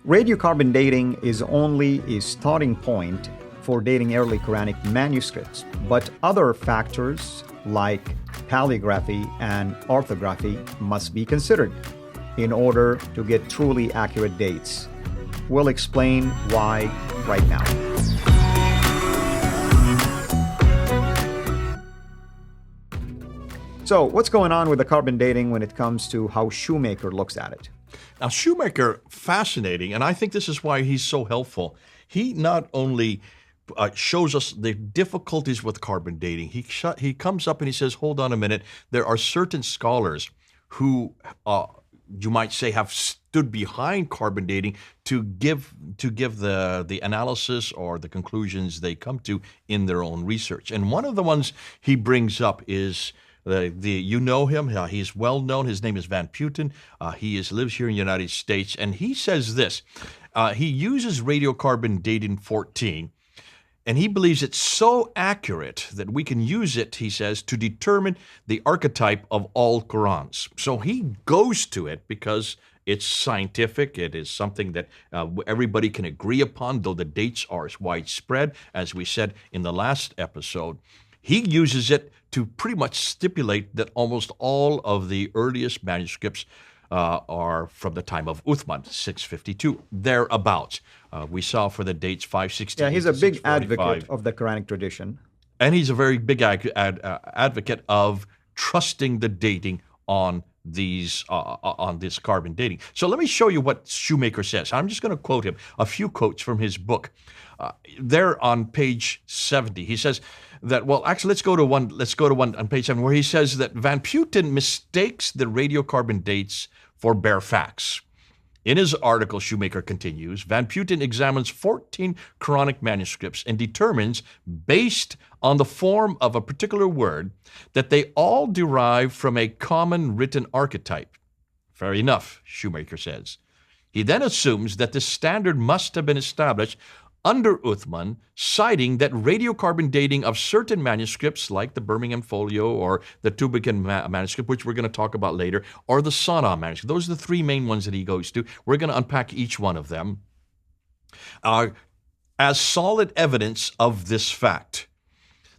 Radiocarbon dating is only a starting point for dating early Quranic manuscripts, but other factors like paleography and orthography must be considered in order to get truly accurate dates. We'll explain why right now. So, what's going on with the carbon dating when it comes to how Shoemaker looks at it? Now, Shoemaker, fascinating, and I think this is why he's so helpful. He not only shows us the difficulties with carbon dating, he comes up and he says, hold on a minute, there are certain scholars who you might say have stood behind carbon dating to give the analysis or the conclusions they come to in their own research. And one of the ones he brings up is you know him. He's well known. His name is Van Putten. He lives here in the United States, and he says this. He uses radiocarbon dating 14, and he believes it's so accurate that we can use it, he says, to determine the archetype of all Qurans. So he goes to it because it's scientific. It is something that everybody can agree upon, though the dates are widespread, as we said in the last episode. He uses it to pretty much stipulate that almost all of the earliest manuscripts are from the time of Uthman, 652, thereabouts. We saw for the dates 560. Yeah, he's a big advocate of the Quranic tradition. And he's a very big advocate of trusting the dating on these on this carbon dating. So let me show you what Shoemaker says. I'm just going to quote him, a few quotes from his book. There on page 70, he says that, well, actually, let's go to one on page 7, where he says that Van Putten mistakes the radiocarbon dates for bare facts. In his article, Shoemaker continues, Van Putten examines 14 Quranic manuscripts and determines, based on the form of a particular word, that they all derive from a common written archetype. Fair enough, Shoemaker says. He then assumes that the standard must have been established under Uthman, citing that radiocarbon dating of certain manuscripts, like the Birmingham Folio or the Tübingen manuscript, which we're going to talk about later, or the Sana'a manuscript. Those are the three main ones that he goes to. We're going to unpack each one of them as solid evidence of this fact.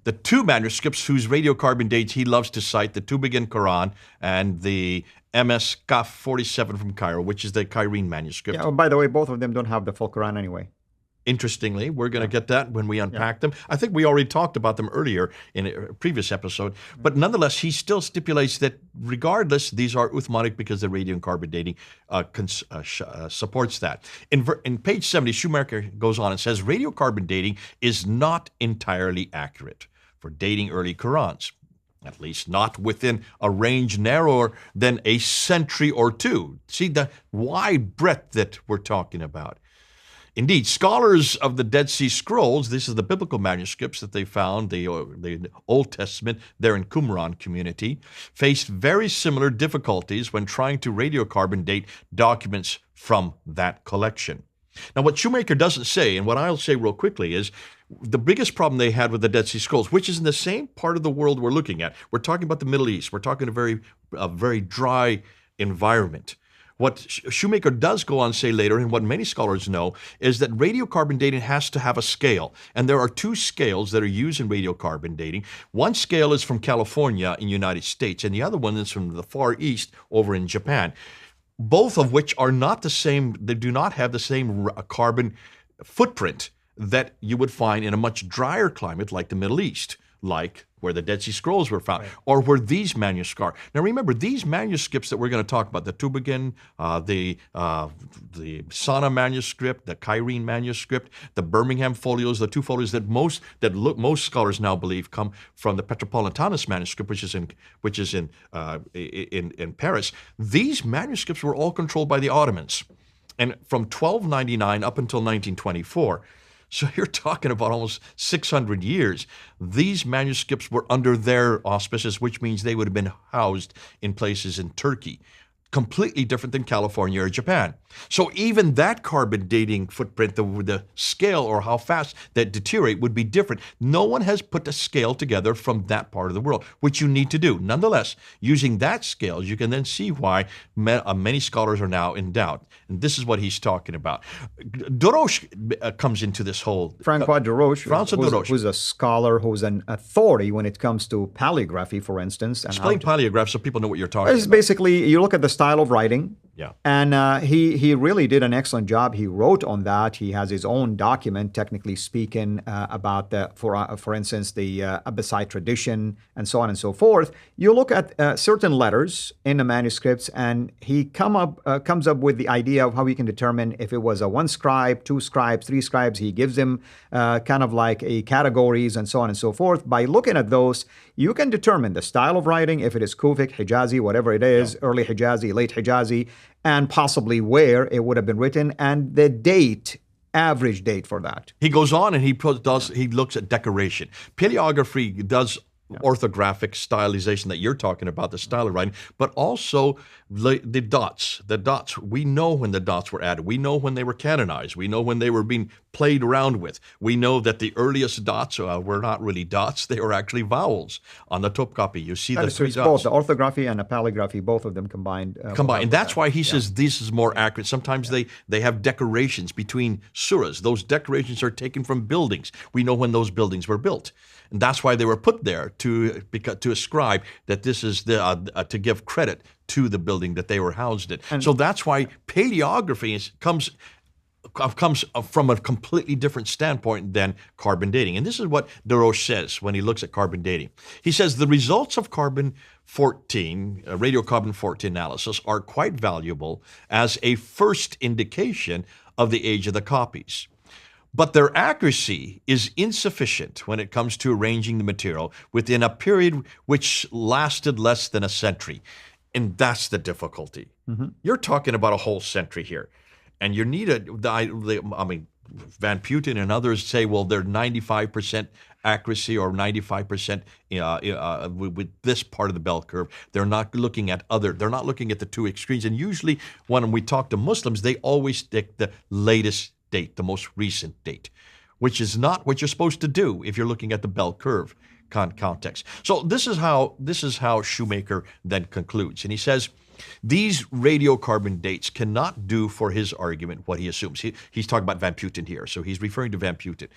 The two manuscripts whose radiocarbon dates he loves to cite, the Tübingen Qur'an and the MS Kaf 47 from Cairo, which is the Cairene manuscript. Yeah, by the way, both of them don't have the full Qur'an anyway. Interestingly, we're going to get that when we unpack them. I think we already talked about them earlier in a previous episode. But nonetheless, he still stipulates that regardless, these are Uthmanic because the radiocarbon dating supports that. In page 70, Shoemaker goes on and says, radiocarbon dating is not entirely accurate for dating early Qurans, at least not within a range narrower than a century or two. See the wide breadth that we're talking about. Indeed, scholars of the Dead Sea Scrolls, this is the biblical manuscripts that they found, the Old Testament there in Qumran community, faced very similar difficulties when trying to radiocarbon date documents from that collection. Now, what Shoemaker doesn't say, and what I'll say real quickly, is the biggest problem they had with the Dead Sea Scrolls, which is in the same part of the world we're looking at. We're talking about the Middle East. We're talking a very dry environment. What Shoemaker does go on to say later, and what many scholars know, is that radiocarbon dating has to have a scale. And there are two scales that are used in radiocarbon dating. One scale is from California in the United States, and the other one is from the Far East over in Japan. Both of which are not the same, they do not have the same carbon footprint that you would find in a much drier climate like the Middle East, like where the Dead Sea Scrolls were found, or where these manuscripts are. Now remember, these manuscripts that we're going to talk about, the Tübingen, the Sana'a manuscript, the Cairene manuscript, the Birmingham folios, the two folios that most scholars now believe come from the Petropolitanus manuscript, which is in Paris. These manuscripts were all controlled by the Ottomans, and from 1299 up until 1924. So you're talking about almost 600 years. These manuscripts were under their auspices, which means they would have been housed in places in Turkey. completely different than California or Japan. So even that carbon dating footprint, the scale or how fast that deteriorate would be different. No one has put a scale together from that part of the world, which you need to do. Nonetheless, using that scale, you can then see why many scholars are now in doubt. And this is what he's talking about. Desroches comes into this whole... Francois Desroches, who's a scholar, who's an authority when it comes to paleography, for instance. And explain paleography so people know what you're talking about. It's basically, you look at the style of writing. Yeah. And he really did an excellent job. He wrote on that. He has his own document, technically speaking, about for instance, the Abbasid tradition and so on and so forth. You look at certain letters in the manuscripts, and he comes up with the idea of how we can determine if it was a one scribe, two scribes, three scribes. He gives them kind of like a categories and so on and so forth. By looking at those, you can determine the style of writing, if it is Kufic, Hijazi, whatever it is, early Hijazi, late Hijazi, and possibly where it would have been written, and the date, average date for that. He goes on and he looks at decoration. Paleography does orthographic stylization that you're talking about, the style of writing, but also the dots. The dots, we know when the dots were added. We know when they were canonized. We know when they were being played around with. We know that the earliest dots were not really dots. They were actually vowels on the Topkapi. You see the three dots. Both the orthography and the paleography, both of them combined. And that's why he says this is more accurate. Sometimes they have decorations between surahs. Those decorations are taken from buildings. We know when those buildings were built. And that's why they were put there to ascribe that this is to give credit to the building that they were housed in. And so that's why paleography comes from a completely different standpoint than carbon dating. And this is what Desroches says when he looks at carbon dating. He says the results of carbon-14, radiocarbon-14 analysis are quite valuable as a first indication of the age of the copies. But their accuracy is insufficient when it comes to arranging the material within a period which lasted less than a century. And that's the difficulty. Mm-hmm. You're talking about a whole century here. And you need Van Putten and others say, well, they're 95% accuracy or 95% with this part of the bell curve. They're not looking at the two extremes. And usually when we talk to Muslims, they always stick the latest date, the most recent date, which is not what you're supposed to do if you're looking at the bell curve context. So this is how Shoemaker then concludes. And he says, these radiocarbon dates cannot do for his argument what he assumes. He's talking about Van Putten here, so he's referring to Van Putten.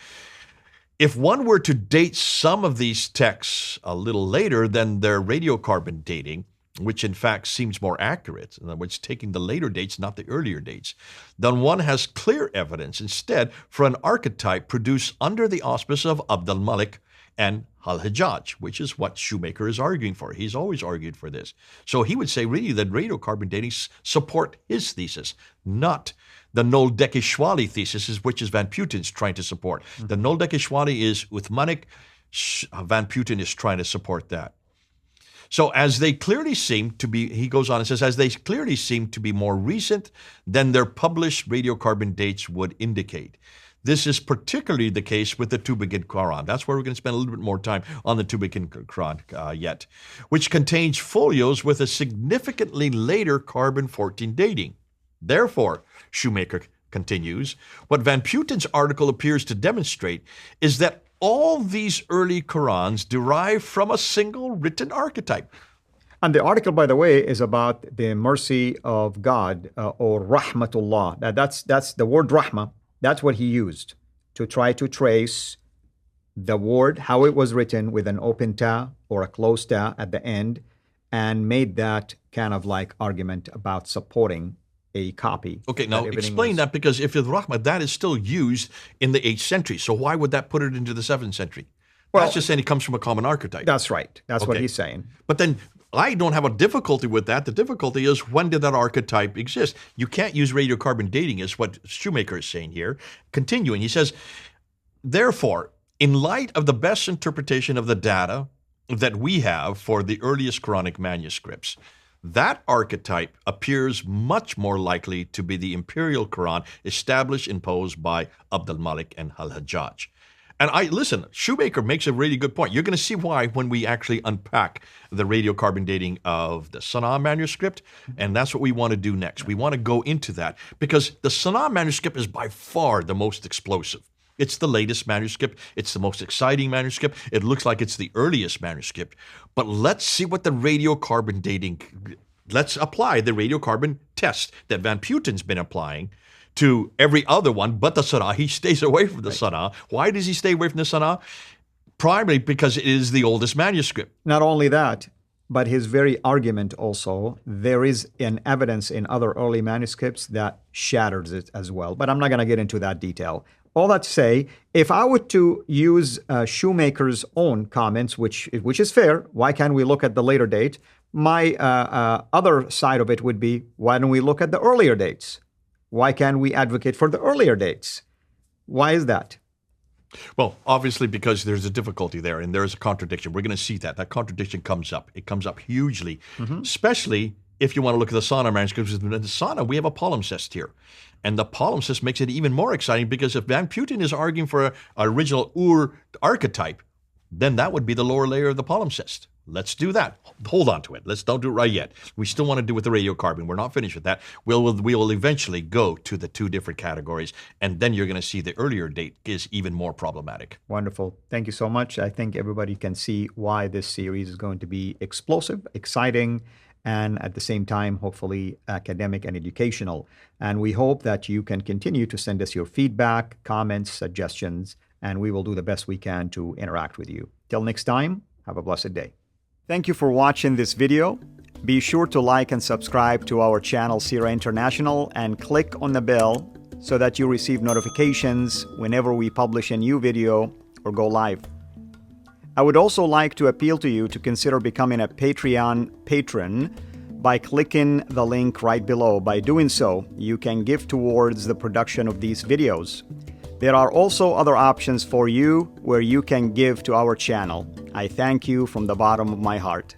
If one were to date some of these texts a little later than their radiocarbon dating, which in fact seems more accurate, in other words, taking the later dates, not the earlier dates, then one has clear evidence instead for an archetype produced under the auspice of Abd al-Malik and al-Hajjaj, which is what Shoemaker is arguing for. He's always argued for this. So he would say really that radiocarbon dating support his thesis, not the Nol-Dekeshwali thesis, which is Van Putten's trying to support. Mm-hmm. The Nol-Dekeshwali is Uthmanic. Van Putten is trying to support that. So as they clearly seem to be, he goes on and says, as they clearly seem to be more recent than their published radiocarbon dates would indicate. This is particularly the case with the Tubigin Qur'an. That's where we're going to spend a little bit more time on the Tubigin Qur'an yet, which contains folios with a significantly later carbon-14 dating. Therefore, Shoemaker continues, what Van Putten's article appears to demonstrate is that all these early Qur'ans derive from a single written archetype. And the article, by the way, is about the mercy of God or rahmatullah. That's the word rahmah. That's what he used to try to trace the word, how it was written with an open ta or a closed ta at the end, and made that kind of like argument about supporting a copy. Okay, now explain that, because if it's rahmah, that is still used in the 8th century. So why would that put it into the 7th century? Well, that's just saying it comes from a common archetype. That's right. That's what he's saying. But then I don't have a difficulty with that. The difficulty is, when did that archetype exist? You can't use radiocarbon dating, is what Shoemaker is saying here. Continuing, he says, therefore, in light of the best interpretation of the data that we have for the earliest Quranic manuscripts, that archetype appears much more likely to be the imperial Quran established, imposed by Abd al-Malik and al-Hajjaj. And listen, Shoemaker makes a really good point. You're going to see why when we actually unpack the radiocarbon dating of the Sana'a manuscript, and that's what we want to do next. We want to go into that because the Sana'a manuscript is by far the most explosive. It's the latest manuscript. It's the most exciting manuscript. It looks like it's the earliest manuscript. But let's see what the radiocarbon dating, let's apply the radiocarbon test that Van Putten's been applying to every other one but the Sana'a. He stays away from the Sana'a. Why does he stay away from the Sana'a? Primarily because it is the oldest manuscript. Not only that, but his very argument also, there is an evidence in other early manuscripts that shatters it as well. But I'm not going to get into that detail. All that to say, if I were to use Shoemaker's own comments, which is fair, why can't we look at the later date? My other side of it would be, why don't we look at the earlier dates? Why can't we advocate for the earlier dates? Why is that? Well, obviously because there's a difficulty there and there's a contradiction. We're going to see that. That contradiction comes up. It comes up hugely, especially if you want to look at the Sana'a manuscripts. In the Sana'a, we have a palimpsest here. And the palimpsest makes it even more exciting because if Van Putten is arguing for an original archetype, then that would be the lower layer of the palimpsest. Let's do that. Hold on to it. Don't do it right yet. We still want to do with the radiocarbon. We're not finished with that. We will eventually go to the two different categories, and then you're going to see the earlier date is even more problematic. Wonderful. Thank you so much. I think everybody can see why this series is going to be explosive, exciting, and at the same time, hopefully academic and educational. And we hope that you can continue to send us your feedback, comments, suggestions, and we will do the best we can to interact with you. Till next time, have a blessed day. Thank you for watching this video. Be sure to like and subscribe to our channel CIRA International and click on the bell so that you receive notifications whenever we publish a new video or go live. I would also like to appeal to you to consider becoming a Patreon patron by clicking the link right below. By doing so, you can give towards the production of these videos. There are also other options for you where you can give to our channel. I thank you from the bottom of my heart.